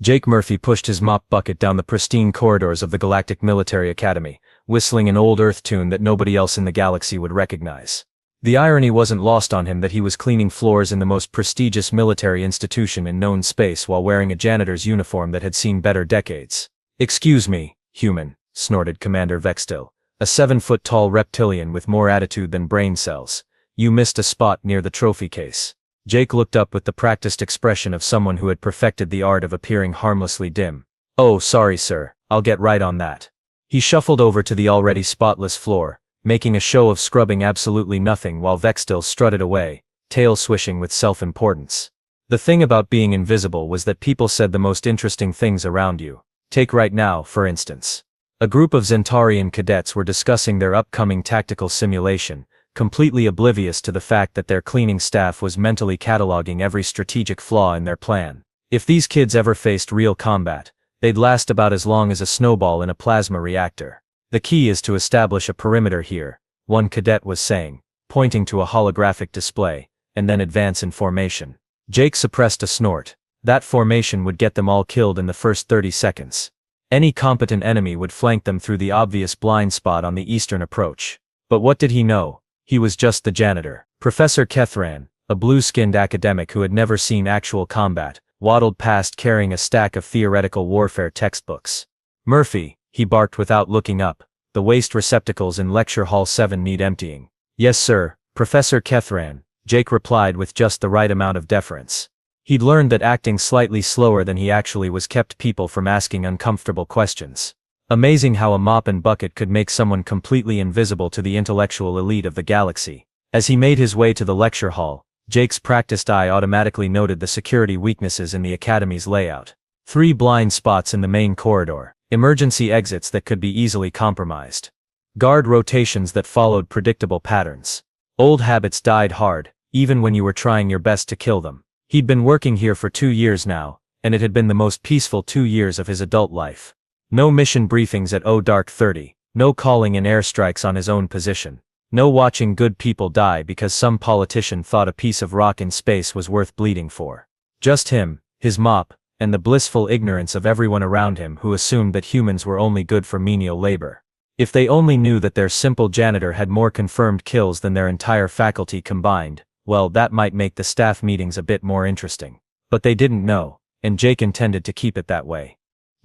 Jake Murphy pushed his mop bucket down the pristine corridors of the Galactic Military Academy, whistling an old Earth tune that nobody else in the galaxy would recognize. The irony wasn't lost on him that he was cleaning floors in the most prestigious military institution in known space while wearing a janitor's uniform that had seen better decades. "Excuse me, human," snorted Commander Vextil, a 7-foot-tall reptilian with more attitude than brain cells. "You missed a spot near the trophy case." Jake looked up with the practiced expression of someone who had perfected the art of appearing harmlessly dim. "Oh, sorry sir, I'll get right on that." He shuffled over to the already spotless floor, making a show of scrubbing absolutely nothing while Vextil strutted away, tail swishing with self-importance. The thing about being invisible was that people said the most interesting things around you. Take right now, for instance. A group of Zentarian cadets were discussing their upcoming tactical simulation, completely oblivious to the fact that their cleaning staff was mentally cataloging every strategic flaw in their plan. If these kids ever faced real combat, they'd last about as long as a snowball in a plasma reactor. "The key is to establish a perimeter here," one cadet was saying, pointing to a holographic display, "and then advance in formation." Jake suppressed a snort. That formation would get them all killed in the first 30 seconds. Any competent enemy would flank them through the obvious blind spot on the eastern approach. But what did he know? He was just the janitor. Professor Kethran, a blue-skinned academic who had never seen actual combat, waddled past carrying a stack of theoretical warfare textbooks. "Murphy," he barked without looking up, "the waste receptacles in Lecture Hall 7 need emptying." "Yes sir, Professor Kethran," Jake replied with just the right amount of deference. He'd learned that acting slightly slower than he actually was kept people from asking uncomfortable questions. Amazing how a mop and bucket could make someone completely invisible to the intellectual elite of the galaxy. As he made his way to the lecture hall, Jake's practiced eye automatically noted the security weaknesses in the academy's layout. 3 blind spots in the main corridor, emergency exits that could be easily compromised. Guard rotations that followed predictable patterns. Old habits died hard, even when you were trying your best to kill them. He'd been working here for 2 years now, and it had been the most peaceful 2 years of his adult life. No mission briefings at dark 30, no calling in airstrikes on his own position, no watching good people die because some politician thought a piece of rock in space was worth bleeding for. Just him, his mop, and the blissful ignorance of everyone around him who assumed that humans were only good for menial labor. If they only knew that their simple janitor had more confirmed kills than their entire faculty combined, well, that might make the staff meetings a bit more interesting. But they didn't know, and Jake intended to keep it that way.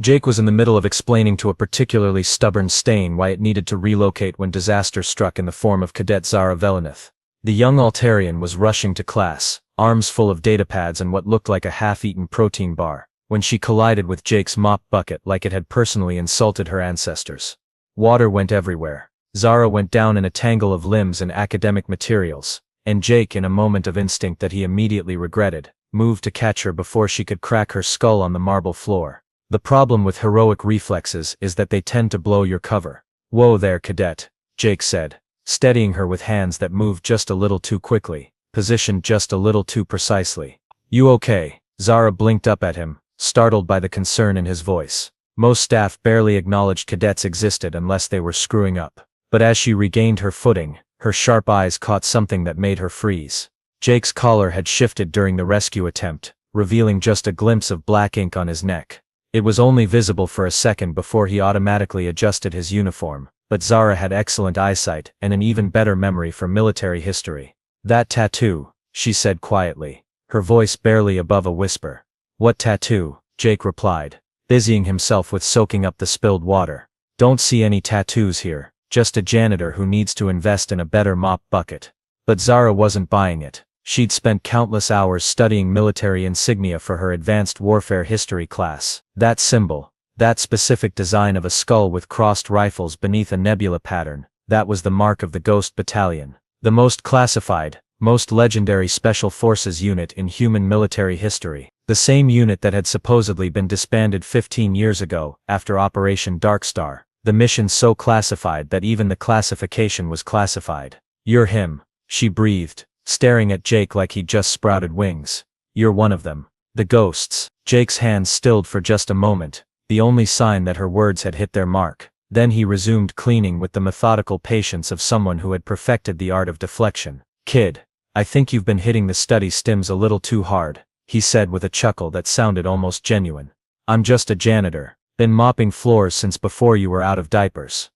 Jake was in the middle of explaining to a particularly stubborn stain why it needed to relocate when disaster struck in the form of Cadet Zara Velenith. The young Altarian was rushing to class, arms full of datapads and what looked like a half-eaten protein bar, when she collided with Jake's mop bucket like it had personally insulted her ancestors. Water went everywhere. Zara went down in a tangle of limbs and academic materials, and Jake, in a moment of instinct that he immediately regretted, moved to catch her before she could crack her skull on the marble floor. The problem with heroic reflexes is that they tend to blow your cover. "Whoa there, cadet," Jake said, steadying her with hands that moved just a little too quickly, positioned just a little too precisely. "You okay?" Zara blinked up at him, startled by the concern in his voice. Most staff barely acknowledged cadets existed unless they were screwing up. But as she regained her footing, her sharp eyes caught something that made her freeze. Jake's collar had shifted during the rescue attempt, revealing just a glimpse of black ink on his neck. It was only visible for a second before he automatically adjusted his uniform, but Zara had excellent eyesight and an even better memory for military history. "That tattoo," she said quietly, her voice barely above a whisper. "What tattoo?" Jake replied, busying himself with soaking up the spilled water. "Don't see any tattoos here, just a janitor who needs to invest in a better mop bucket." But Zara wasn't buying it. She'd spent countless hours studying military insignia for her advanced warfare history class. That symbol, that specific design of a skull with crossed rifles beneath a nebula pattern, that was the mark of the Ghost Battalion. The most classified, most legendary special forces unit in human military history. The same unit that had supposedly been disbanded 15 years ago, after Operation Darkstar. The mission so classified that even the classification was classified. "You're him," she breathed, staring at Jake like he'd just sprouted wings. "You're one of them. The ghosts." Jake's hands stilled for just a moment, the only sign that her words had hit their mark. Then he resumed cleaning with the methodical patience of someone who had perfected the art of deflection. "Kid, I think you've been hitting the study stims a little too hard," he said with a chuckle that sounded almost genuine. I'm just a janitor. Been mopping floors since before you were out of diapers.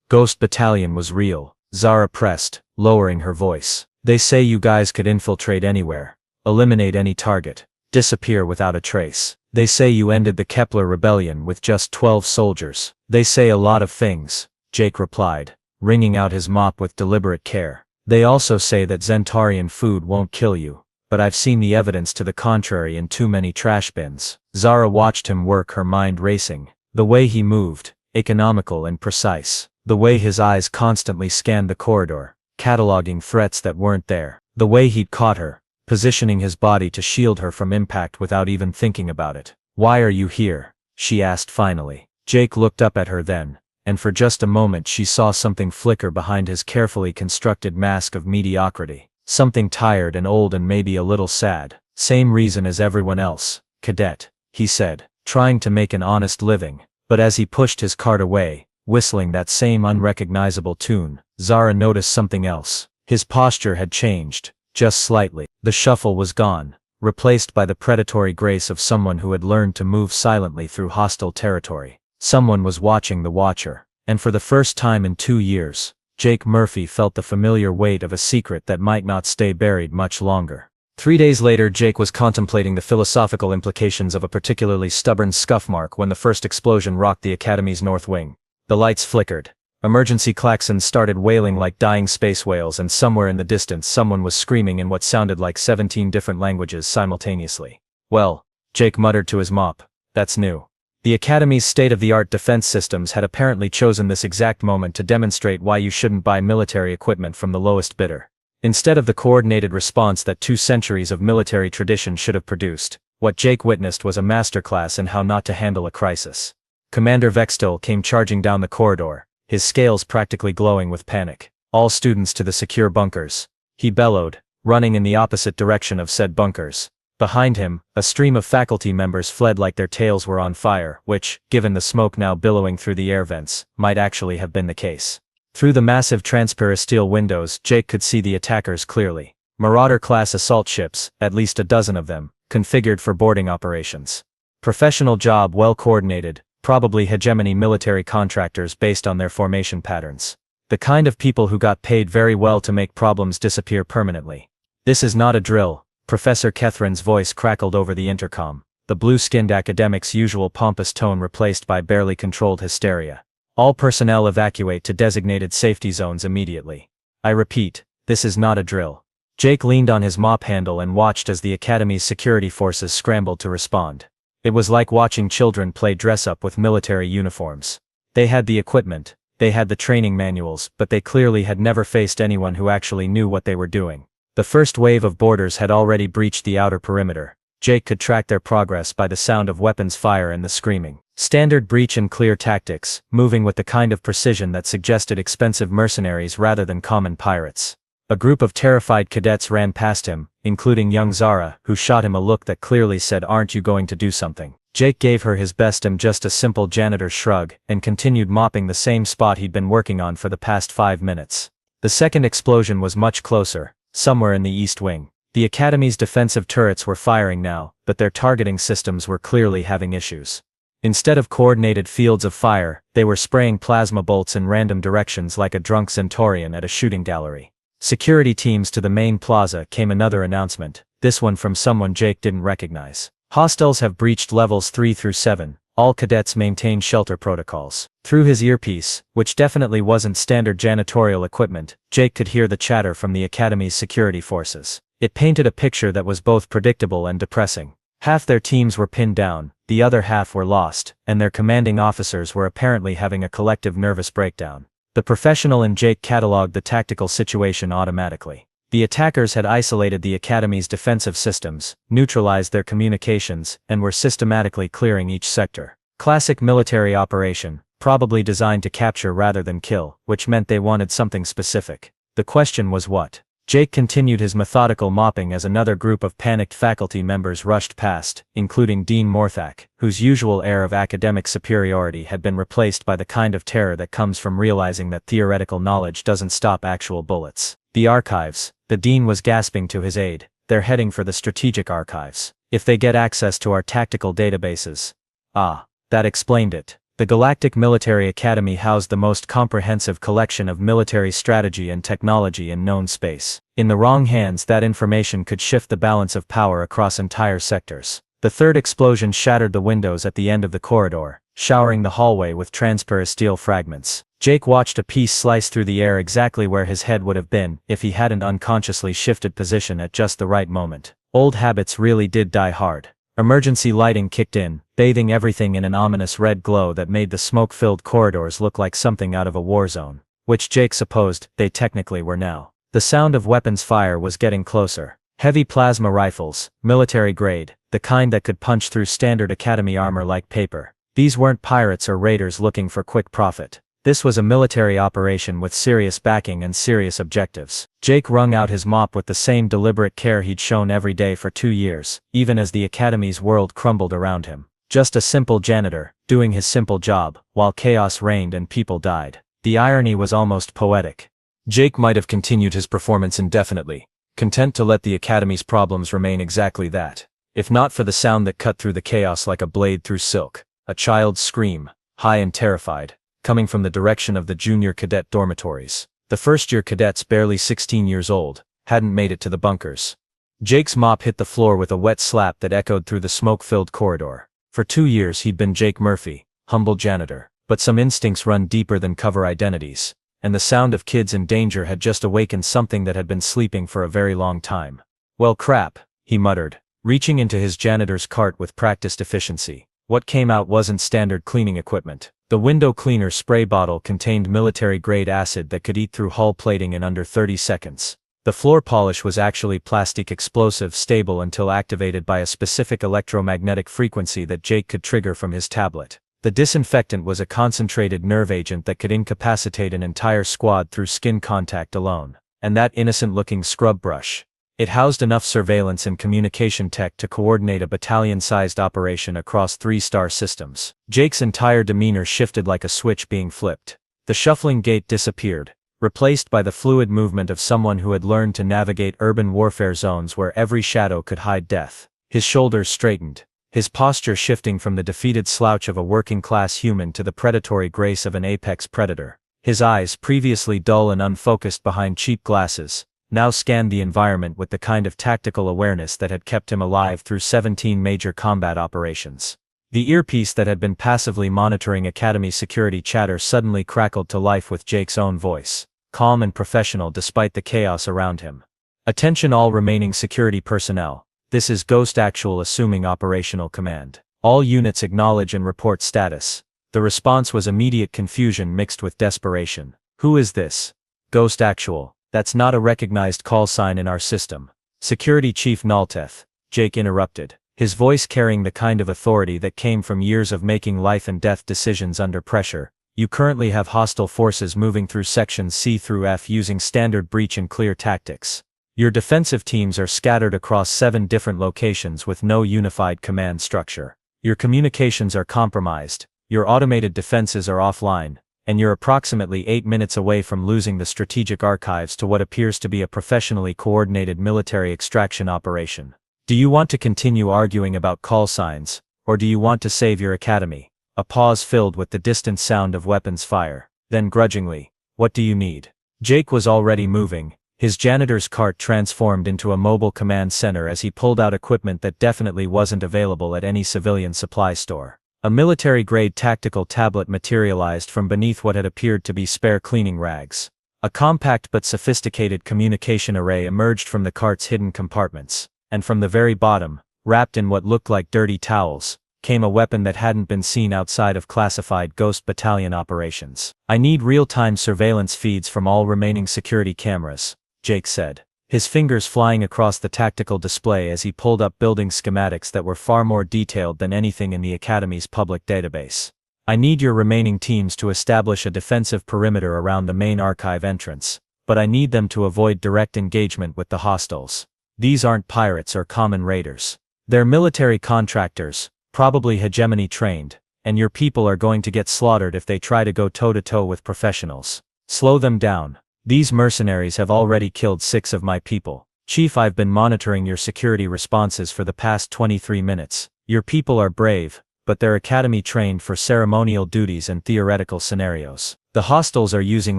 Ghost Battalion was real, Zara pressed, lowering her voice. They say you guys could infiltrate anywhere, eliminate any target, disappear without a trace. They say you ended the Kepler Rebellion with just 12 soldiers. They say a lot of things, Jake replied, wringing out his mop with deliberate care. They also say that Zentarian food won't kill you, but I've seen the evidence to the contrary in too many trash bins. Zara watched him work, her mind racing. The way he moved, economical and precise. The way his eyes constantly scanned the corridor, cataloging threats that weren't there. The way he'd caught her, positioning his body to shield her from impact without even thinking about it. Why are you here? She asked finally. Jake looked up at her then, and for just a moment she saw something flicker behind his carefully constructed mask of mediocrity. Something tired and old and maybe a little sad. Same reason as everyone else, cadet, he said, trying to make an honest living. But as he pushed his cart away, whistling that same unrecognizable tune, Zara noticed something else. His posture had changed, just slightly. The shuffle was gone, replaced by the predatory grace of someone who had learned to move silently through hostile territory. Someone was watching the watcher, and for the first time in 2 years, Jake Murphy felt the familiar weight of a secret that might not stay buried much longer. 3 days later, Jake was contemplating the philosophical implications of a particularly stubborn scuff mark when the first explosion rocked the Academy's north wing. The lights flickered. Emergency klaxons started wailing like dying space whales, and somewhere in the distance someone was screaming in what sounded like 17 different languages simultaneously. Well, Jake muttered to his mop, that's new. The Academy's state-of-the-art defense systems had apparently chosen this exact moment to demonstrate why you shouldn't buy military equipment from the lowest bidder. Instead of the coordinated response that 2 centuries of military tradition should have produced, what Jake witnessed was a masterclass in how not to handle a crisis. Commander Vextel came charging down the corridor, his scales practically glowing with panic. All students to the secure bunkers, he bellowed, running in the opposite direction of said bunkers. Behind him, a stream of faculty members fled like their tails were on fire, which, given the smoke now billowing through the air vents, might actually have been the case. Through the massive transparisteel windows, Jake could see the attackers clearly. Marauder-class assault ships, at least a dozen of them, configured for boarding operations. Professional job, well coordinated, probably hegemony military contractors based on their formation patterns. The kind of people who got paid very well to make problems disappear permanently. This is not a drill, Professor Catherine's voice crackled over the intercom, the blue-skinned academic's usual pompous tone replaced by barely controlled hysteria. All personnel evacuate to designated safety zones immediately. I repeat, this is not a drill. Jake leaned on his mop handle and watched as the Academy's security forces scrambled to respond. It was like watching children play dress-up with military uniforms. They had the equipment, they had the training manuals, but they clearly had never faced anyone who actually knew what they were doing. The first wave of boarders had already breached the outer perimeter. Jake could track their progress by the sound of weapons fire and the screaming. Standard breach and clear tactics, moving with the kind of precision that suggested expensive mercenaries rather than common pirates. A group of terrified cadets ran past him, including young Zara, who shot him a look that clearly said, "Aren't you going to do something?" Jake gave her his best and just a simple janitor's shrug, and continued mopping the same spot he'd been working on for the past 5 minutes. The second explosion was much closer, somewhere in the east wing. The Academy's defensive turrets were firing now, but their targeting systems were clearly having issues. Instead of coordinated fields of fire, they were spraying plasma bolts in random directions like a drunk Centaurian at a shooting gallery. Security teams to the main plaza, came another announcement, this one from someone Jake didn't recognize. Hostiles have breached levels 3 through 7, all cadets maintain shelter protocols. Through his earpiece, which definitely wasn't standard janitorial equipment, Jake could hear the chatter from the Academy's security forces. It painted a picture that was both predictable and depressing. Half their teams were pinned down, the other half were lost, and their commanding officers were apparently having a collective nervous breakdown. The professional in Jake cataloged the tactical situation automatically. The attackers had isolated the Academy's defensive systems, neutralized their communications, and were systematically clearing each sector. Classic military operation, probably designed to capture rather than kill, which meant they wanted something specific. The question was what? Jake continued his methodical mopping as another group of panicked faculty members rushed past, including Dean Morthak, whose usual air of academic superiority had been replaced by the kind of terror that comes from realizing that theoretical knowledge doesn't stop actual bullets. The archives, the dean was gasping to his aide, they're heading for the strategic archives. If they get access to our tactical databases. Ah, that explained it. The Galactic Military Academy housed the most comprehensive collection of military strategy and technology in known space. In the wrong hands, that information could shift the balance of power across entire sectors. The third explosion shattered the windows at the end of the corridor, showering the hallway with transparent steel fragments. Jake watched a piece slice through the air exactly where his head would have been if he hadn't unconsciously shifted position at just the right moment. Old habits really did die hard. Emergency lighting kicked in, bathing everything in an ominous red glow that made the smoke-filled corridors look like something out of a war zone, which Jake supposed they technically were now. The sound of weapons fire was getting closer. Heavy plasma rifles, military grade, the kind that could punch through standard academy armor like paper. These weren't pirates or raiders looking for quick profit. This was a military operation with serious backing and serious objectives. Jake wrung out his mop with the same deliberate care he'd shown every day for 2 years, even as the academy's world crumbled around him. Just a simple janitor, doing his simple job, while chaos reigned and people died. The irony was almost poetic. Jake might have continued his performance indefinitely, content to let the academy's problems remain exactly that, if not for the sound that cut through the chaos like a blade through silk. A child's scream, high and terrified, coming from the direction of the junior cadet dormitories. The first-year cadets, barely 16 years old, hadn't made it to the bunkers. Jake's mop hit the floor with a wet slap that echoed through the smoke-filled corridor. For 2 years he'd been Jake Murphy, humble janitor, but some instincts run deeper than cover identities, and the sound of kids in danger had just awakened something that had been sleeping for a very long time. Well, crap, he muttered, reaching into his janitor's cart with practiced efficiency. What came out wasn't standard cleaning equipment. The window cleaner spray bottle contained military-grade acid that could eat through hull plating in under 30 seconds. The floor polish was actually plastic explosive, stable until activated by a specific electromagnetic frequency that Jake could trigger from his tablet. The disinfectant was a concentrated nerve agent that could incapacitate an entire squad through skin contact alone. And that innocent-looking scrub brush. It housed enough surveillance and communication tech to coordinate a battalion-sized operation across 3-star systems. Jake's entire demeanor shifted like a switch being flipped. The shuffling gait disappeared, replaced by the fluid movement of someone who had learned to navigate urban warfare zones where every shadow could hide death. His shoulders straightened, his posture shifting from the defeated slouch of a working-class human to the predatory grace of an apex predator. His eyes, previously dull and unfocused behind cheap glasses, now scanned the environment with the kind of tactical awareness that had kept him alive through 17 major combat operations. The earpiece that had been passively monitoring Academy security chatter suddenly crackled to life with Jake's own voice, calm and professional despite the chaos around him. Attention all remaining security personnel. This is Ghost Actual assuming operational command. All units acknowledge and report status. The response was immediate confusion mixed with desperation. Who is this? Ghost Actual. That's not a recognized call sign in our system. Security Chief Nalteth, Jake interrupted, his voice carrying the kind of authority that came from years of making life and death decisions under pressure. You currently have hostile forces moving through sections C through F using standard breach and clear tactics. Your defensive teams are scattered across 7 different locations with no unified command structure. Your communications are compromised, your automated defenses are offline, and you're approximately 8 minutes away from losing the strategic archives to what appears to be a professionally coordinated military extraction operation. Do you want to continue arguing about call signs, or do you want to save your academy? A pause filled with the distant sound of weapons fire. Then grudgingly, what do you need? Jake was already moving, his janitor's cart transformed into a mobile command center as he pulled out equipment that definitely wasn't available at any civilian supply store. A military-grade tactical tablet materialized from beneath what had appeared to be spare cleaning rags. A compact but sophisticated communication array emerged from the cart's hidden compartments, and from the very bottom, wrapped in what looked like dirty towels, came a weapon that hadn't been seen outside of classified Ghost Battalion operations. I need real-time surveillance feeds from all remaining security cameras, Jake said, his fingers flying across the tactical display as he pulled up building schematics that were far more detailed than anything in the Academy's public database. I need your remaining teams to establish a defensive perimeter around the main archive entrance, but I need them to avoid direct engagement with the hostiles. These aren't pirates or common raiders. They're military contractors, probably hegemony trained, and your people are going to get slaughtered if they try to go toe-to-toe with professionals. Slow them down. These mercenaries have already killed 6 of my people. Chief, I've been monitoring your security responses for the past 23 minutes. Your people are brave, but they're academy trained for ceremonial duties and theoretical scenarios. The hostiles are using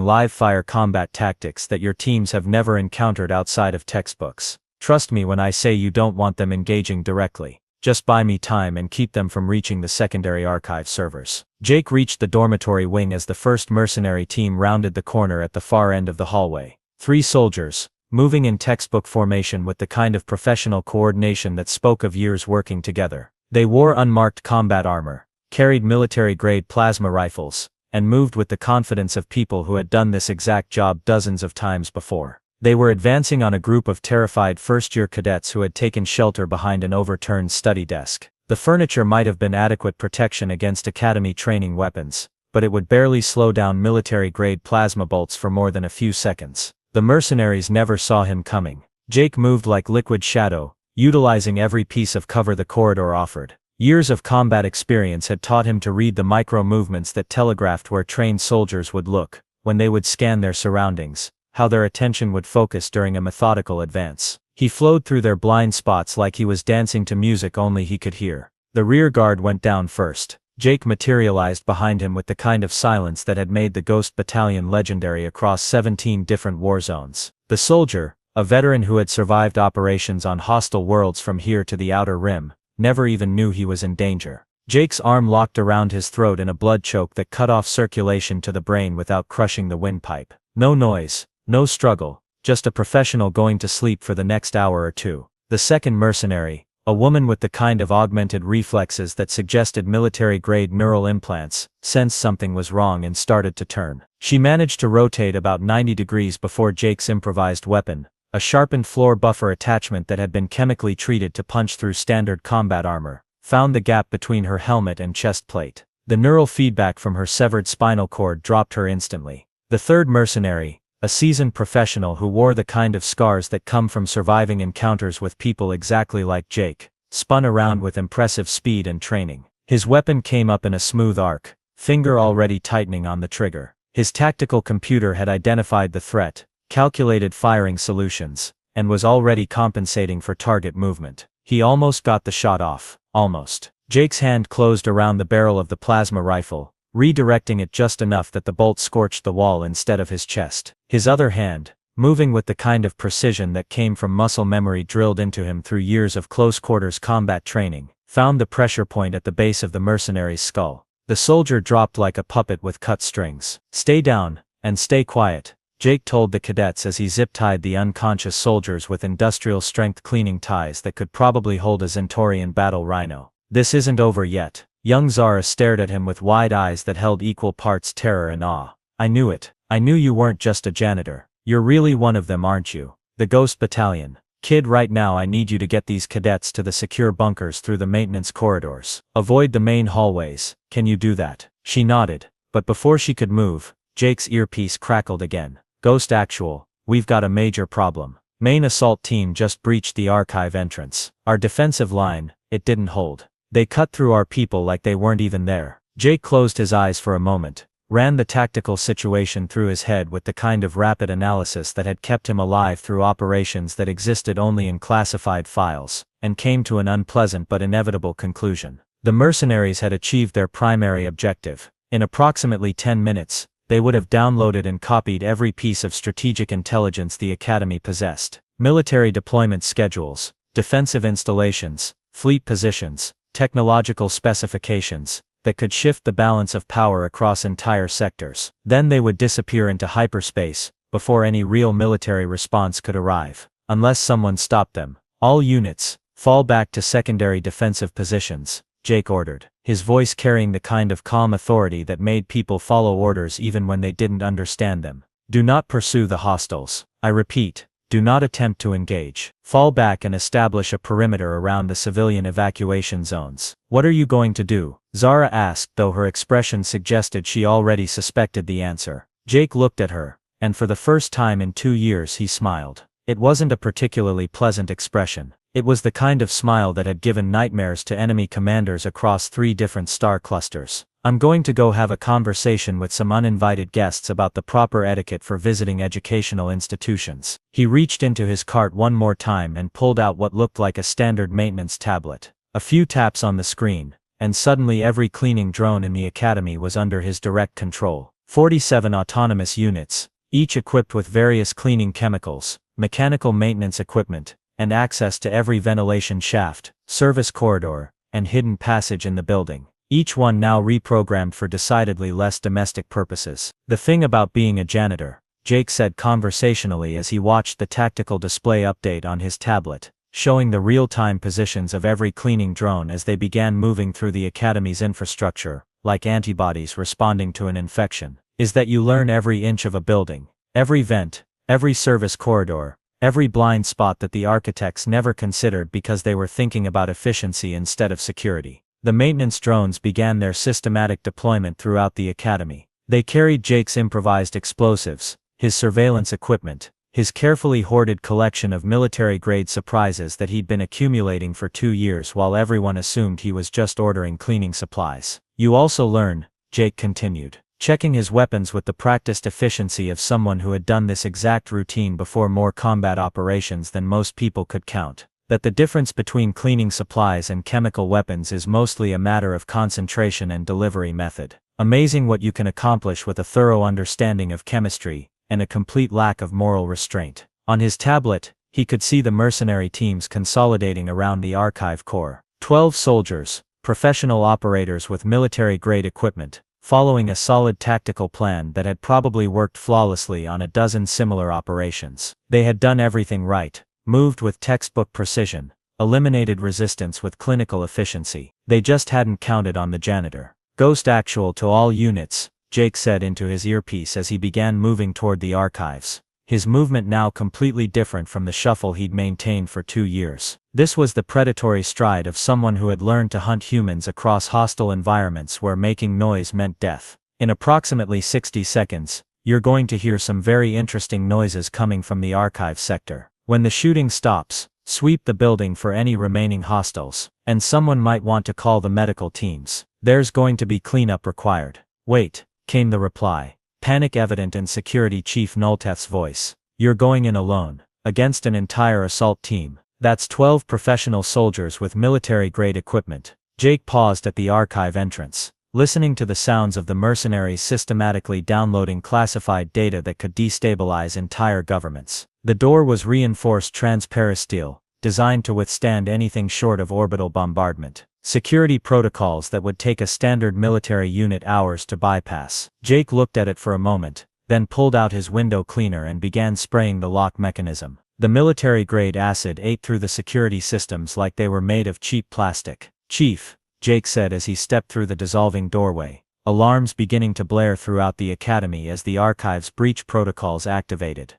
live-fire combat tactics that your teams have never encountered outside of textbooks. Trust me when I say you don't want them engaging directly. Just buy me time and keep them from reaching the secondary archive servers. Jake reached the dormitory wing as the first mercenary team rounded the corner at the far end of the hallway. 3 soldiers, moving in textbook formation with the kind of professional coordination that spoke of years working together. They wore unmarked combat armor, carried military-grade plasma rifles, and moved with the confidence of people who had done this exact job dozens of times before. They were advancing on a group of terrified first-year cadets who had taken shelter behind an overturned study desk. The furniture might have been adequate protection against academy training weapons, but it would barely slow down military-grade plasma bolts for more than a few seconds. The mercenaries never saw him coming. Jake moved like liquid shadow, utilizing every piece of cover the corridor offered. Years of combat experience had taught him to read the micro-movements that telegraphed where trained soldiers would look when they would scan their surroundings, how their attention would focus during a methodical advance. He flowed through their blind spots like he was dancing to music only he could hear. The rear guard went down first. Jake materialized behind him with the kind of silence that had made the Ghost Battalion legendary across 17 different war zones. The soldier, a veteran who had survived operations on hostile worlds from here to the Outer Rim, never even knew he was in danger. Jake's arm locked around his throat in a blood choke that cut off circulation to the brain without crushing the windpipe. No noise. No struggle, just a professional going to sleep for the next hour or two. The second mercenary, a woman with the kind of augmented reflexes that suggested military-grade neural implants, sensed something was wrong and started to turn. She managed to rotate about 90 degrees before Jake's improvised weapon, a sharpened floor buffer attachment that had been chemically treated to punch through standard combat armor, found the gap between her helmet and chest plate. The neural feedback from her severed spinal cord dropped her instantly. The third mercenary, a seasoned professional who wore the kind of scars that come from surviving encounters with people exactly like Jake, spun around with impressive speed and training. His weapon came up in a smooth arc, finger already tightening on the trigger. His tactical computer had identified the threat, calculated firing solutions, and was already compensating for target movement. He almost got the shot off. Almost. Jake's hand closed around the barrel of the plasma rifle, redirecting it just enough that the bolt scorched the wall instead of his chest. His other hand, moving with the kind of precision that came from muscle memory drilled into him through years of close-quarters combat training, found the pressure point at the base of the mercenary's skull. The soldier dropped like a puppet with cut strings. "Stay down, and stay quiet," Jake told the cadets as he zip-tied the unconscious soldiers with industrial-strength cleaning ties that could probably hold a Zentorian battle rhino. "This isn't over yet." Young Zara stared at him with wide eyes that held equal parts terror and awe. "I knew it. I knew you weren't just a janitor. You're really one of them, aren't you? The Ghost Battalion. Kid, right now I need you to get these cadets to the secure bunkers through the maintenance corridors. Avoid the main hallways. Can you do that?" She nodded, but before she could move, Jake's earpiece crackled again. "Ghost Actual, we've got a major problem. Main assault team just breached the archive entrance. Our defensive line, it didn't hold. They cut through our people like they weren't even there." Jake closed his eyes for a moment, ran the tactical situation through his head with the kind of rapid analysis that had kept him alive through operations that existed only in classified files, and came to an unpleasant but inevitable conclusion. The mercenaries had achieved their primary objective. In approximately 10 minutes, they would have downloaded and copied every piece of strategic intelligence the Academy possessed. Military deployment schedules, defensive installations, fleet positions, technological specifications that could shift the balance of power across entire sectors. Then they would disappear into hyperspace before any real military response could arrive. Unless someone stopped them. "All units, fall back to secondary defensive positions," Jake ordered, his voice carrying the kind of calm authority that made people follow orders even when they didn't understand them. "Do not pursue the hostiles. I repeat, do not attempt to engage. Fall back and establish a perimeter around the civilian evacuation zones." "What are you going to do?" Zara asked, though her expression suggested she already suspected the answer. Jake looked at her, and for the first time in 2 years he smiled. It wasn't a particularly pleasant expression. It was the kind of smile that had given nightmares to enemy commanders across 3 different star clusters. "I'm going to go have a conversation with some uninvited guests about the proper etiquette for visiting educational institutions." He reached into his cart one more time and pulled out what looked like a standard maintenance tablet. A few taps on the screen, and suddenly every cleaning drone in the academy was under his direct control. 47 autonomous units, each equipped with various cleaning chemicals, mechanical maintenance equipment, and access to every ventilation shaft, service corridor, and hidden passage in the building. Each one now reprogrammed for decidedly less domestic purposes. The thing about being a janitor, Jake said conversationally as he watched the tactical display update on his tablet, showing the real-time positions of every cleaning drone as they began moving through the academy's infrastructure, like antibodies responding to an infection, is that you learn every inch of a building, every vent, every service corridor, every blind spot that the architects never considered because they were thinking about efficiency instead of security. The maintenance drones began their systematic deployment throughout the academy. They carried Jake's improvised explosives, his surveillance equipment, his carefully hoarded collection of military-grade surprises that he'd been accumulating for 2 years while everyone assumed he was just ordering cleaning supplies. You also learn, Jake continued, checking his weapons with the practiced efficiency of someone who had done this exact routine before more combat operations than most people could count, that the difference between cleaning supplies and chemical weapons is mostly a matter of concentration and delivery method. Amazing what you can accomplish with a thorough understanding of chemistry, and a complete lack of moral restraint. On his tablet, he could see the mercenary teams consolidating around the archive core. 12 soldiers, professional operators with military-grade equipment, following a solid tactical plan that had probably worked flawlessly on a dozen similar operations. They had done everything right, moved with textbook precision, eliminated resistance with clinical efficiency. They just hadn't counted on the janitor. Ghost actual to all units, Jake said into his earpiece as he began moving toward the archives, his movement now completely different from the shuffle he'd maintained for 2 years. This was the predatory stride of someone who had learned to hunt humans across hostile environments where making noise meant death. In approximately 60 seconds, you're going to hear some very interesting noises coming from the archive sector. When the shooting stops, sweep the building for any remaining hostiles, and someone might want to call the medical teams. There's going to be cleanup required. Wait, came the reply, panic evident in Security Chief Nolteth's voice. You're going in alone, against an entire assault team. That's 12 professional soldiers with military-grade equipment. Jake paused at the archive entrance, listening to the sounds of the mercenaries systematically downloading classified data that could destabilize entire governments. The door was reinforced transparisteel, designed to withstand anything short of orbital bombardment. Security protocols that would take a standard military unit hours to bypass. Jake looked at it for a moment, then pulled out his window cleaner and began spraying the lock mechanism. The military-grade acid ate through the security systems like they were made of cheap plastic. Chief, Jake said as he stepped through the dissolving doorway, alarms beginning to blare throughout the academy as the archive's breach protocols activated.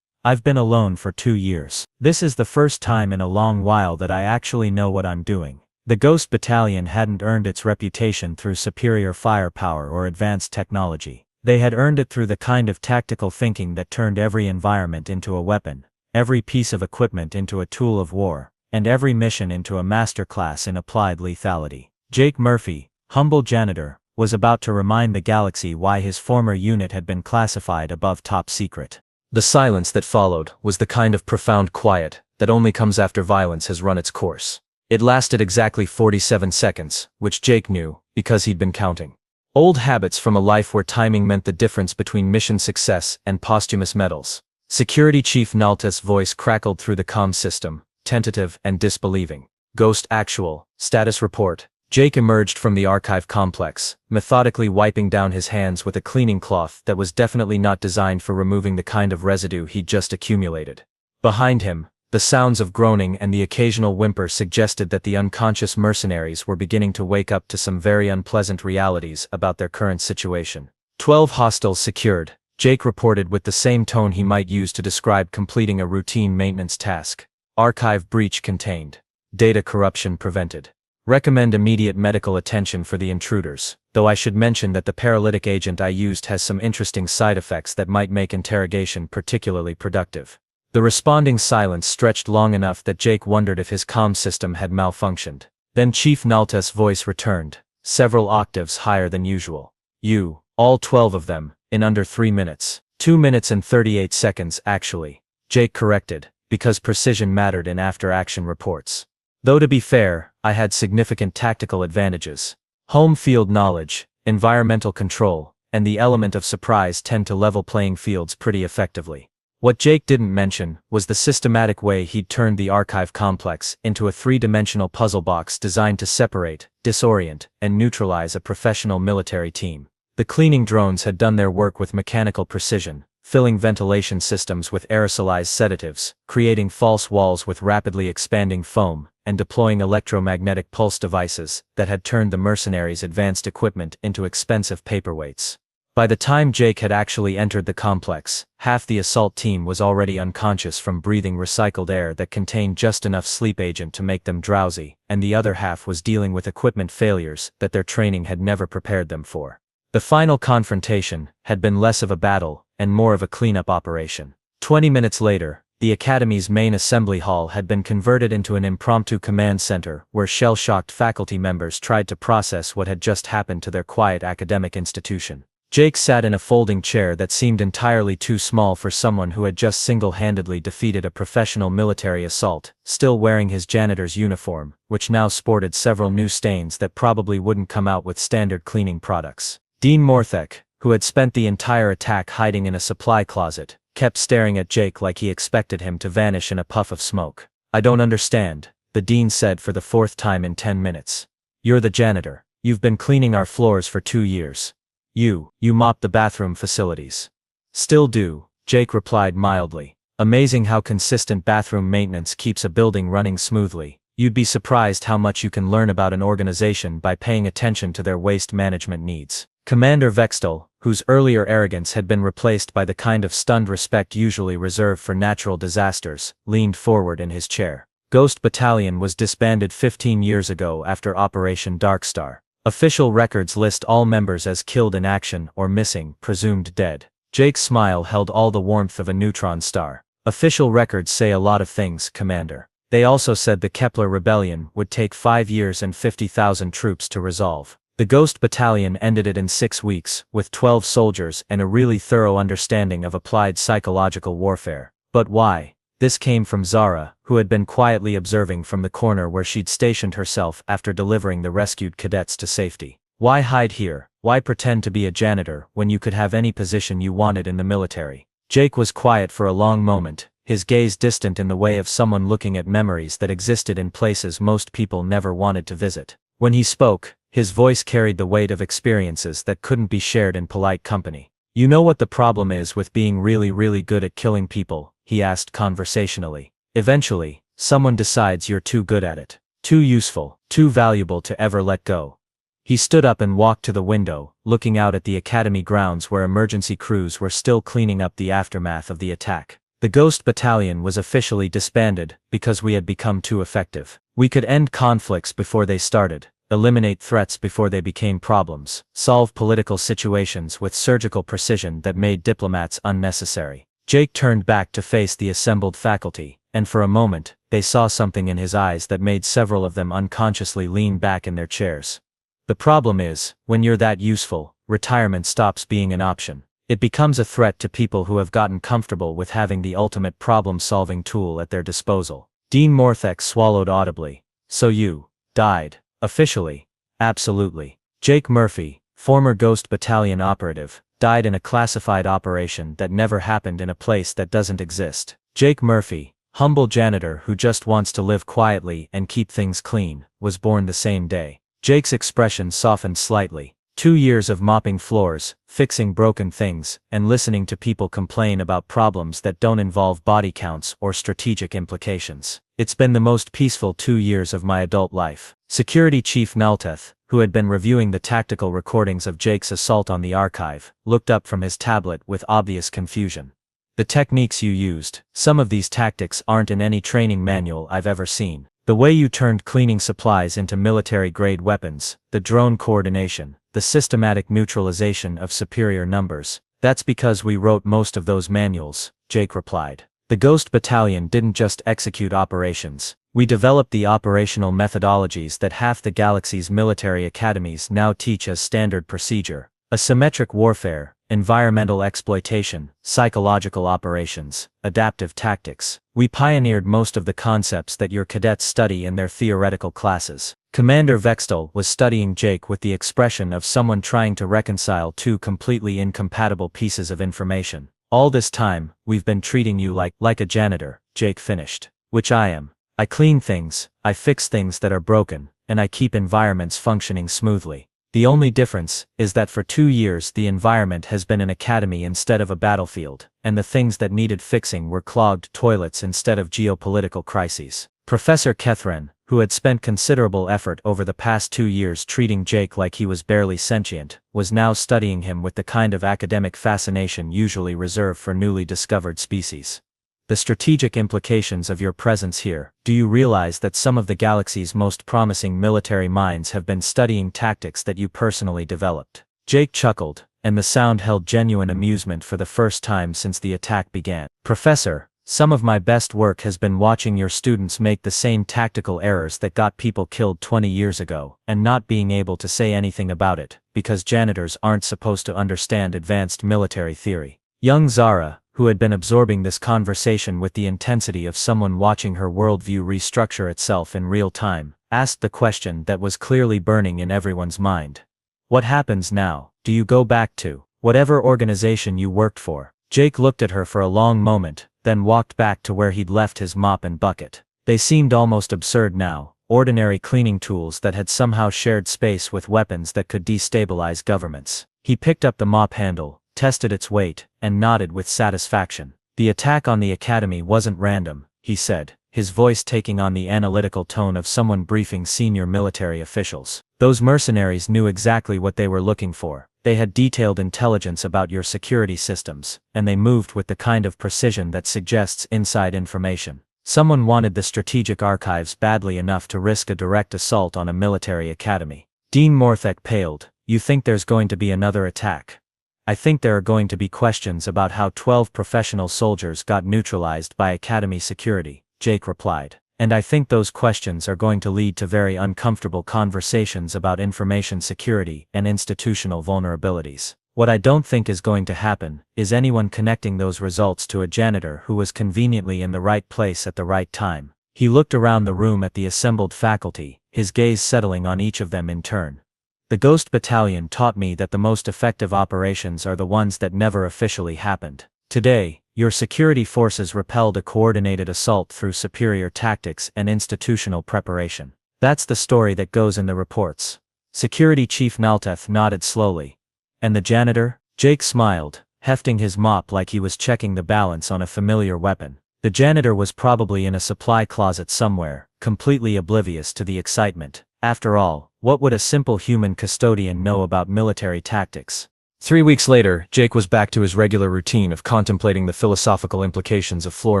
I've been alone for 2 years. This is the first time in a long while that I actually know what I'm doing. The Ghost Battalion hadn't earned its reputation through superior firepower or advanced technology. They had earned it through the kind of tactical thinking that turned every environment into a weapon, every piece of equipment into a tool of war, and every mission into a masterclass in applied lethality. Jake Murphy, humble janitor, was about to remind the galaxy why his former unit had been classified above top secret. The silence that followed was the kind of profound quiet that only comes after violence has run its course. It lasted exactly 47 seconds, which Jake knew, because he'd been counting. Old habits from a life where timing meant the difference between mission success and posthumous medals. Security Chief Nalteth's voice crackled through the comm system, tentative and disbelieving. Ghost actual, status report. Jake emerged from the archive complex, methodically wiping down his hands with a cleaning cloth that was definitely not designed for removing the kind of residue he'd just accumulated. Behind him, the sounds of groaning and the occasional whimper suggested that the unconscious mercenaries were beginning to wake up to some very unpleasant realities about their current situation. 12 hostiles secured, Jake reported with the same tone he might use to describe completing a routine maintenance task. Archive breach contained. Data corruption prevented. Recommend immediate medical attention for the intruders, though I should mention that the paralytic agent I used has some interesting side effects that might make interrogation particularly productive. The responding silence stretched long enough that Jake wondered if his comm system had malfunctioned. Then Chief Nalteth's voice returned, several octaves higher than usual. You, all 12 of them, in under 3 minutes. 2 minutes and 38 seconds actually, Jake corrected, because precision mattered in after-action reports. Though to be fair, I had significant tactical advantages. Home field knowledge, environmental control, and the element of surprise tend to level playing fields pretty effectively. What Jake didn't mention was the systematic way he'd turned the archive complex into a three-dimensional puzzle box designed to separate, disorient, and neutralize a professional military team. The cleaning drones had done their work with mechanical precision, filling ventilation systems with aerosolized sedatives, creating false walls with rapidly expanding foam, and deploying electromagnetic pulse devices that had turned the mercenaries' advanced equipment into expensive paperweights. By the time Jake had actually entered the complex, half the assault team was already unconscious from breathing recycled air that contained just enough sleep agent to make them drowsy, and the other half was dealing with equipment failures that their training had never prepared them for. The final confrontation had been less of a battle and more of a cleanup operation. 20 minutes later, the Academy's main assembly hall had been converted into an impromptu command center where shell-shocked faculty members tried to process what had just happened to their quiet academic institution. Jake sat in a folding chair that seemed entirely too small for someone who had just single-handedly defeated a professional military assault, still wearing his janitor's uniform, which now sported several new stains that probably wouldn't come out with standard cleaning products. Dean Morthek, who had spent the entire attack hiding in a supply closet, kept staring at Jake like he expected him to vanish in a puff of smoke. "I don't understand," the dean said for the fourth time in 10 minutes. "You're the janitor. You've been cleaning our floors for 2 years. You mop the bathroom facilities." "Still do," Jake replied mildly. "Amazing how consistent bathroom maintenance keeps a building running smoothly. You'd be surprised how much you can learn about an organization by paying attention to their waste management needs." Commander Vextel, whose earlier arrogance had been replaced by the kind of stunned respect usually reserved for natural disasters, leaned forward in his chair. "Ghost Battalion was disbanded 15 years ago after Operation Darkstar. Official records list all members as killed in action or missing, presumed dead." Jake's smile held all the warmth of a neutron star. "Official records say a lot of things, Commander. They also said the Kepler Rebellion would take 5 years and 50,000 troops to resolve. The Ghost Battalion ended it in 6 weeks, with 12 soldiers and a really thorough understanding of applied psychological warfare. But why?" This came from Zara, who had been quietly observing from the corner where she'd stationed herself after delivering the rescued cadets to safety. "Why hide here? Why pretend to be a janitor when you could have any position you wanted in the military?" Jake was quiet for a long moment, his gaze distant in the way of someone looking at memories that existed in places most people never wanted to visit. When he spoke, his voice carried the weight of experiences that couldn't be shared in polite company. "You know what the problem is with being really good at killing people?" he asked conversationally. "Eventually, someone decides you're too good at it. Too useful, too valuable to ever let go." He stood up and walked to the window, looking out at the academy grounds where emergency crews were still cleaning up the aftermath of the attack. "The Ghost Battalion was officially disbanded because we had become too effective. We could end conflicts before they started, eliminate threats before they became problems, solve political situations with surgical precision that made diplomats unnecessary." Jake turned back to face the assembled faculty, and for a moment, they saw something in his eyes that made several of them unconsciously lean back in their chairs. "The problem is, when you're that useful, retirement stops being an option. It becomes a threat to people who have gotten comfortable with having the ultimate problem-solving tool at their disposal." Dean Morthek swallowed audibly. "So you died. Officially?" "Absolutely." Jake Murphy, former Ghost Battalion operative, died in a classified operation that never happened in a place that doesn't exist. Jake Murphy, humble janitor who just wants to live quietly and keep things clean, was born the same day. Jake's expression softened slightly. 2 years of mopping floors, fixing broken things, and listening to people complain about problems that don't involve body counts or strategic implications. "It's been the most peaceful 2 years of my adult life." Security Chief Nalteth, who had been reviewing the tactical recordings of Jake's assault on the archive, looked up from his tablet with obvious confusion. "The techniques you used, some of these tactics aren't in any training manual I've ever seen. The way you turned cleaning supplies into military-grade weapons, the drone coordination, the systematic neutralization of superior numbers, that's because we wrote most of those manuals," Jake replied. "The Ghost Battalion didn't just execute operations. We developed the operational methodologies that half the galaxy's military academies now teach as standard procedure. Asymmetric warfare, environmental exploitation, psychological operations, adaptive tactics. We pioneered most of the concepts that your cadets study in their theoretical classes." Commander Vextel was studying Jake with the expression of someone trying to reconcile two completely incompatible pieces of information. All this time, we've been treating you like a janitor, Jake finished. Which I am. I clean things, I fix things that are broken, and I keep environments functioning smoothly. The only difference is that for 2 years the environment has been an academy instead of a battlefield, and the things that needed fixing were clogged toilets instead of geopolitical crises. Professor Kethran, who had spent considerable effort over the past 2 years treating Jake like he was barely sentient, was now studying him with the kind of academic fascination usually reserved for newly discovered species. The strategic implications of your presence here. Do you realize that some of the galaxy's most promising military minds have been studying tactics that you personally developed? Jake chuckled, and the sound held genuine amusement for the first time since the attack began. Professor, some of my best work has been watching your students make the same tactical errors that got people killed 20 years ago, and not being able to say anything about it, because janitors aren't supposed to understand advanced military theory. Young Zara, who had been absorbing this conversation with the intensity of someone watching her worldview restructure itself in real time, asked the question that was clearly burning in everyone's mind. What happens now? Do you go back to whatever organization you worked for? Jake looked at her for a long moment, then walked back to where he'd left his mop and bucket. They seemed almost absurd now, ordinary cleaning tools that had somehow shared space with weapons that could destabilize governments. He picked up the mop handle, tested its weight, and nodded with satisfaction. The attack on the academy wasn't random, he said, his voice taking on the analytical tone of someone briefing senior military officials. Those mercenaries knew exactly what they were looking for. They had detailed intelligence about your security systems, and they moved with the kind of precision that suggests inside information. Someone wanted the strategic archives badly enough to risk a direct assault on a military academy. Dean Morthek paled. You think there's going to be another attack? I think there are going to be questions about how 12 professional soldiers got neutralized by Academy security, Jake replied. And I think those questions are going to lead to very uncomfortable conversations about information security and institutional vulnerabilities. What I don't think is going to happen is anyone connecting those results to a janitor who was conveniently in the right place at the right time. He looked around the room at the assembled faculty, his gaze settling on each of them in turn. The Ghost Battalion taught me that the most effective operations are the ones that never officially happened. Today, your security forces repelled a coordinated assault through superior tactics and institutional preparation. That's the story that goes in the reports. Security Chief Nalteth nodded slowly. And the janitor? Jake smiled, hefting his mop like he was checking the balance on a familiar weapon. The janitor was probably in a supply closet somewhere, completely oblivious to the excitement. After all, what would a simple human custodian know about military tactics? 3 weeks later, Jake was back to his regular routine of contemplating the philosophical implications of floor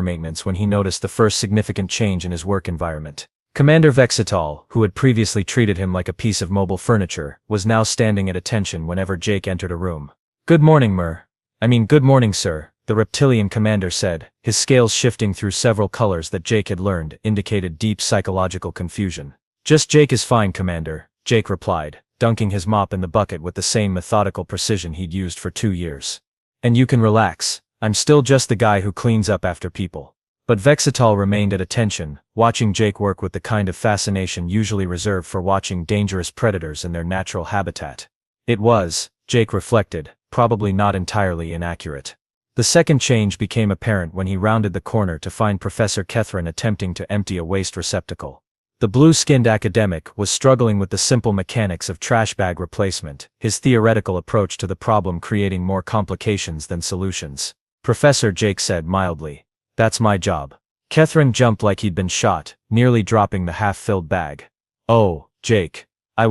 maintenance when he noticed the first significant change in his work environment. Commander Vexetal, who had previously treated him like a piece of mobile furniture, was now standing at attention whenever Jake entered a room. Good morning, good morning, sir, the reptilian commander said, his scales shifting through several colors that Jake had learned indicated deep psychological confusion. Just Jake is fine, Commander, Jake replied, dunking his mop in the bucket with the same methodical precision he'd used for 2 years. And you can relax, I'm still just the guy who cleans up after people. But Vexetal remained at attention, watching Jake work with the kind of fascination usually reserved for watching dangerous predators in their natural habitat. It was, Jake reflected, probably not entirely inaccurate. The second change became apparent when he rounded the corner to find Professor Kethran attempting to empty a waste receptacle. The blue-skinned academic was struggling with the simple mechanics of trash bag replacement, his theoretical approach to the problem creating more complications than solutions. Professor, Jake said mildly. That's my job. Kethran jumped like he'd been shot, nearly dropping the half-filled bag. Oh, Jake. I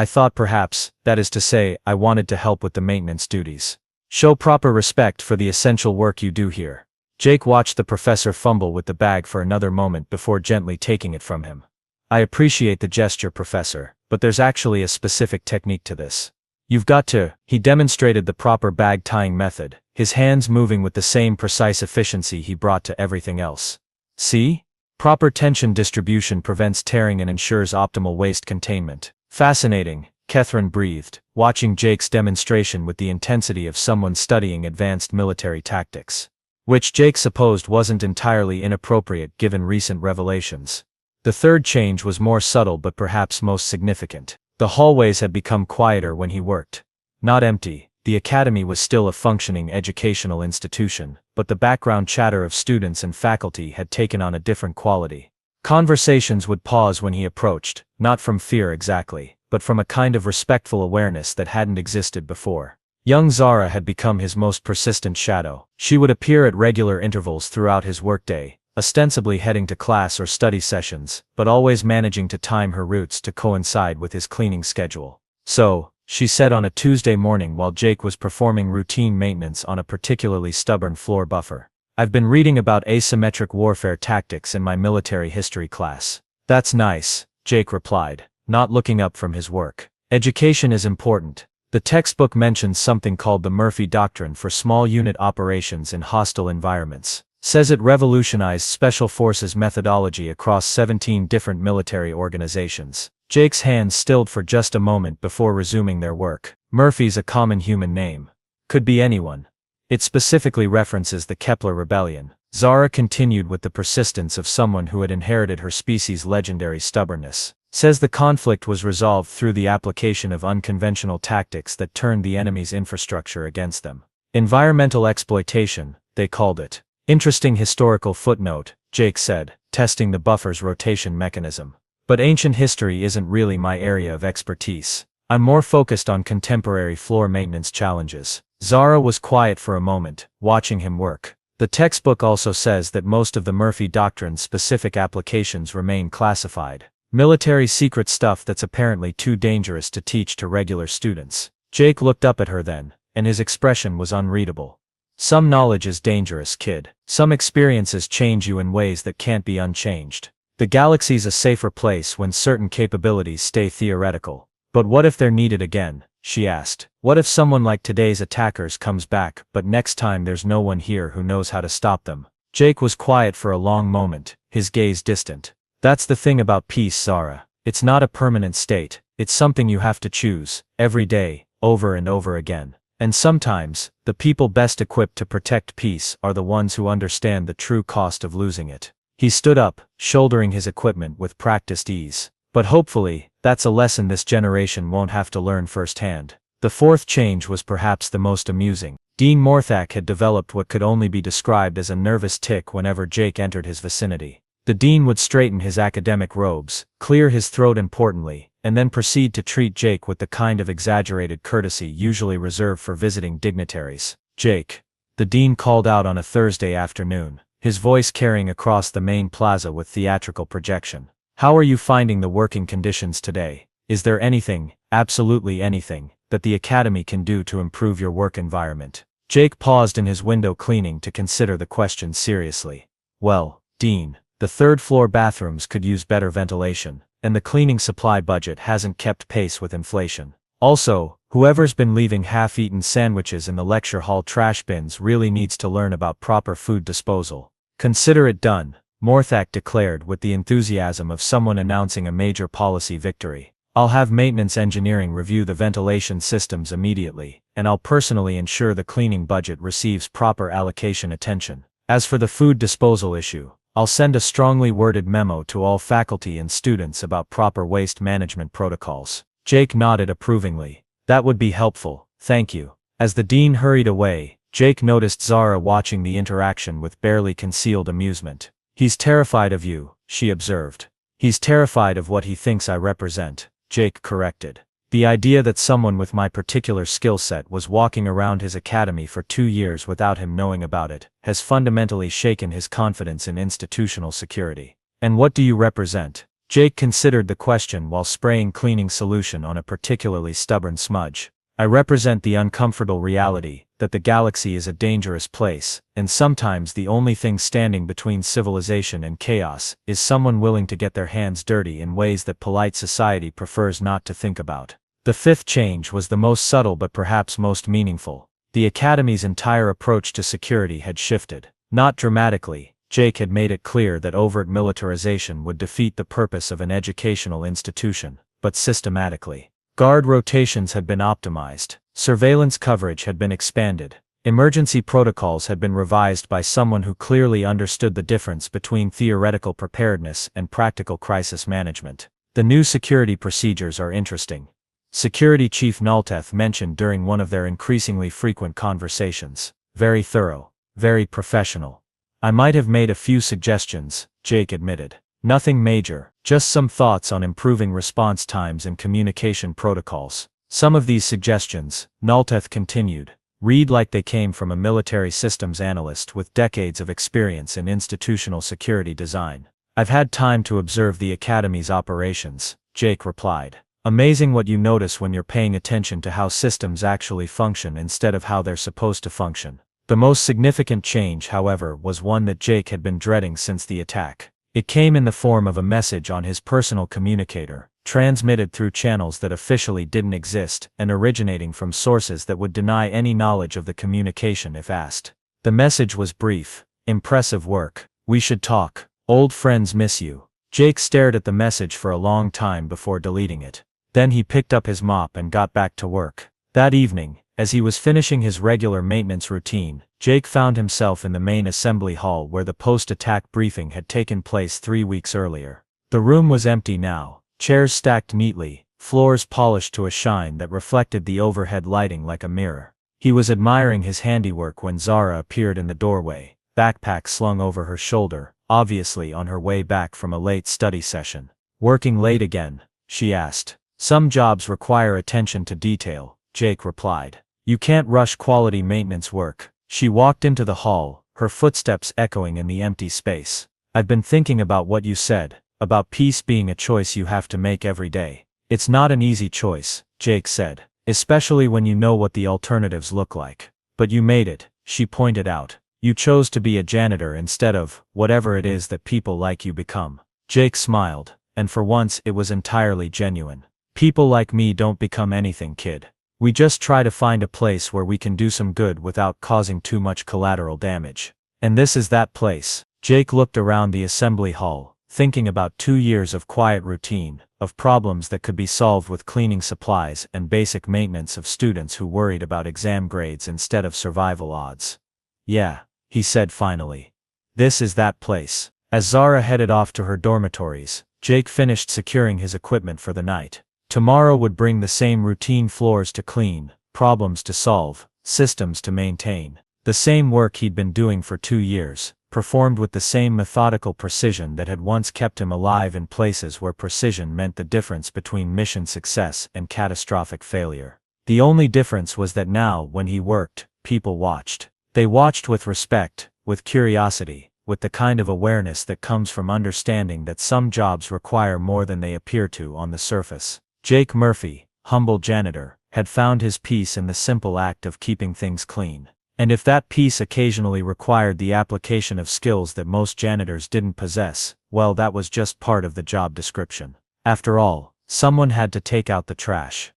thought perhaps, that is to say, I wanted to help with the maintenance duties. Show proper respect for the essential work you do here. Jake watched the professor fumble with the bag for another moment before gently taking it from him. I appreciate the gesture, Professor, but there's actually a specific technique to this. You've got to. He demonstrated the proper bag tying method, his hands moving with the same precise efficiency he brought to everything else. See? Proper tension distribution prevents tearing and ensures optimal waste containment. Fascinating, Kethran breathed, watching Jake's demonstration with the intensity of someone studying advanced military tactics. Which Jake supposed wasn't entirely inappropriate given recent revelations. The third change was more subtle but perhaps most significant. The hallways had become quieter when he worked. Not empty, the academy was still a functioning educational institution, but the background chatter of students and faculty had taken on a different quality. Conversations would pause when he approached, not from fear exactly, but from a kind of respectful awareness that hadn't existed before. Young Zara had become his most persistent shadow. She would appear at regular intervals throughout his workday, ostensibly heading to class or study sessions, but always managing to time her routes to coincide with his cleaning schedule. "So," she said on a Tuesday morning while Jake was performing routine maintenance on a particularly stubborn floor buffer, "I've been reading about asymmetric warfare tactics in my military history class." "That's nice," Jake replied, not looking up from his work. "Education is important. The textbook mentions something called the Murphy Doctrine for small unit operations in hostile environments. Says it revolutionized Special Forces methodology across 17 different military organizations." Jake's hands stilled for just a moment before resuming their work. Murphy's a common human name. Could be anyone. It specifically references the Kepler Rebellion. Zara continued with the persistence of someone who had inherited her species' legendary stubbornness. Says the conflict was resolved through the application of unconventional tactics that turned the enemy's infrastructure against them. Environmental exploitation, they called it. "Interesting historical footnote," Jake said, testing the buffer's rotation mechanism. "But ancient history isn't really my area of expertise. I'm more focused on contemporary floor maintenance challenges." Zara was quiet for a moment, watching him work. "The textbook also says that most of the Murphy Doctrine's specific applications remain classified. Military secret stuff that's apparently too dangerous to teach to regular students." Jake looked up at her then, and his expression was unreadable. "Some knowledge is dangerous, kid. Some experiences change you in ways that can't be unchanged. The galaxy's a safer place when certain capabilities stay theoretical. But what if they're needed again?" she asked. "What if someone like today's attackers comes back, but next time there's no one here who knows how to stop them?" Jake was quiet for a long moment, his gaze distant. "That's the thing about peace, Zara. It's not a permanent state. It's something you have to choose, every day, over and over again. And sometimes, the people best equipped to protect peace are the ones who understand the true cost of losing it." He stood up, shouldering his equipment with practiced ease. "But hopefully, that's a lesson this generation won't have to learn firsthand." The fourth change was perhaps the most amusing. Dean Morthak had developed what could only be described as a nervous tic whenever Jake entered his vicinity. The dean would straighten his academic robes, clear his throat importantly, and then proceed to treat Jake with the kind of exaggerated courtesy usually reserved for visiting dignitaries. "Jake," the dean called out on a Thursday afternoon, his voice carrying across the main plaza with theatrical projection. "How are you finding the working conditions today? Is there anything, absolutely anything, that the academy can do to improve your work environment?" Jake paused in his window cleaning to consider the question seriously. "Well, Dean, the third-floor bathrooms could use better ventilation, and the cleaning supply budget hasn't kept pace with inflation. Also, whoever's been leaving half-eaten sandwiches in the lecture hall trash bins really needs to learn about proper food disposal." "Consider it done," Morthak declared with the enthusiasm of someone announcing a major policy victory. "I'll have maintenance engineering review the ventilation systems immediately, and I'll personally ensure the cleaning budget receives proper allocation attention. As for the food disposal issue, I'll send a strongly worded memo to all faculty and students about proper waste management protocols." Jake nodded approvingly. "That would be helpful, thank you." As the dean hurried away, Jake noticed Zara watching the interaction with barely concealed amusement. "He's terrified of you," she observed. "He's terrified of what he thinks I represent," Jake corrected. "The idea that someone with my particular skill set was walking around his academy for 2 years without him knowing about it has fundamentally shaken his confidence in institutional security." "And what do you represent?" Jake considered the question while spraying cleaning solution on a particularly stubborn smudge. "I represent the uncomfortable reality that the galaxy is a dangerous place, and sometimes the only thing standing between civilization and chaos is someone willing to get their hands dirty in ways that polite society prefers not to think about." The fifth change was the most subtle but perhaps most meaningful. The academy's entire approach to security had shifted. Not dramatically, Jake had made it clear that overt militarization would defeat the purpose of an educational institution, but systematically. Guard rotations had been optimized, surveillance coverage had been expanded, Emergency protocols had been revised by someone who clearly understood the difference between theoretical preparedness and practical crisis management. The new security procedures are interesting. Security Chief Nulteth mentioned during one of their increasingly frequent conversations. Very thorough, very professional. I might have made a few suggestions, Jake admitted. Nothing major, just some thoughts on improving response times and communication protocols. Some of these suggestions, Nulteth continued, read like they came from a military systems analyst with decades of experience in institutional security design. I've had time to observe the Academy's operations, Jake replied. Amazing what you notice when you're paying attention to how systems actually function instead of how they're supposed to function. The most significant change, however, was one that Jake had been dreading since the attack. It came in the form of a message on his personal communicator, transmitted through channels that officially didn't exist and originating from sources that would deny any knowledge of the communication if asked. The message was brief. Impressive work. We should talk. Old friends miss you. Jake stared at the message for a long time before deleting it. Then he picked up his mop and got back to work. That evening, as he was finishing his regular maintenance routine, Jake found himself in the main assembly hall where the post-attack briefing had taken place 3 weeks earlier. The room was empty now, chairs stacked neatly, floors polished to a shine that reflected the overhead lighting like a mirror. He was admiring his handiwork when Zara appeared in the doorway, backpack slung over her shoulder, obviously on her way back from a late study session. Working late again? She asked. Some jobs require attention to detail, Jake replied. You can't rush quality maintenance work. She walked into the hall, her footsteps echoing in the empty space. I've been thinking about what you said, about peace being a choice you have to make every day. It's not an easy choice, Jake said, especially when you know what the alternatives look like. But you made it, she pointed out. You chose to be a janitor instead of whatever it is that people like you become. Jake smiled, and for once it was entirely genuine. People like me don't become anything, kid. We just try to find a place where we can do some good without causing too much collateral damage. And this is that place. Jake looked around the assembly hall, thinking about 2 years of quiet routine, of problems that could be solved with cleaning supplies and basic maintenance of students who worried about exam grades instead of survival odds. Yeah, he said finally. This is that place. As Zara headed off to her dormitories, Jake finished securing his equipment for the night. Tomorrow would bring the same routine: floors to clean, problems to solve, systems to maintain. The same work he'd been doing for 2 years, performed with the same methodical precision that had once kept him alive in places where precision meant the difference between mission success and catastrophic failure. The only difference was that now, when he worked, people watched. They watched with respect, with curiosity, with the kind of awareness that comes from understanding that some jobs require more than they appear to on the surface. Jake Murphy, humble janitor, had found his peace in the simple act of keeping things clean. And if that peace occasionally required the application of skills that most janitors didn't possess, well, that was just part of the job description. After all, someone had to take out the trash.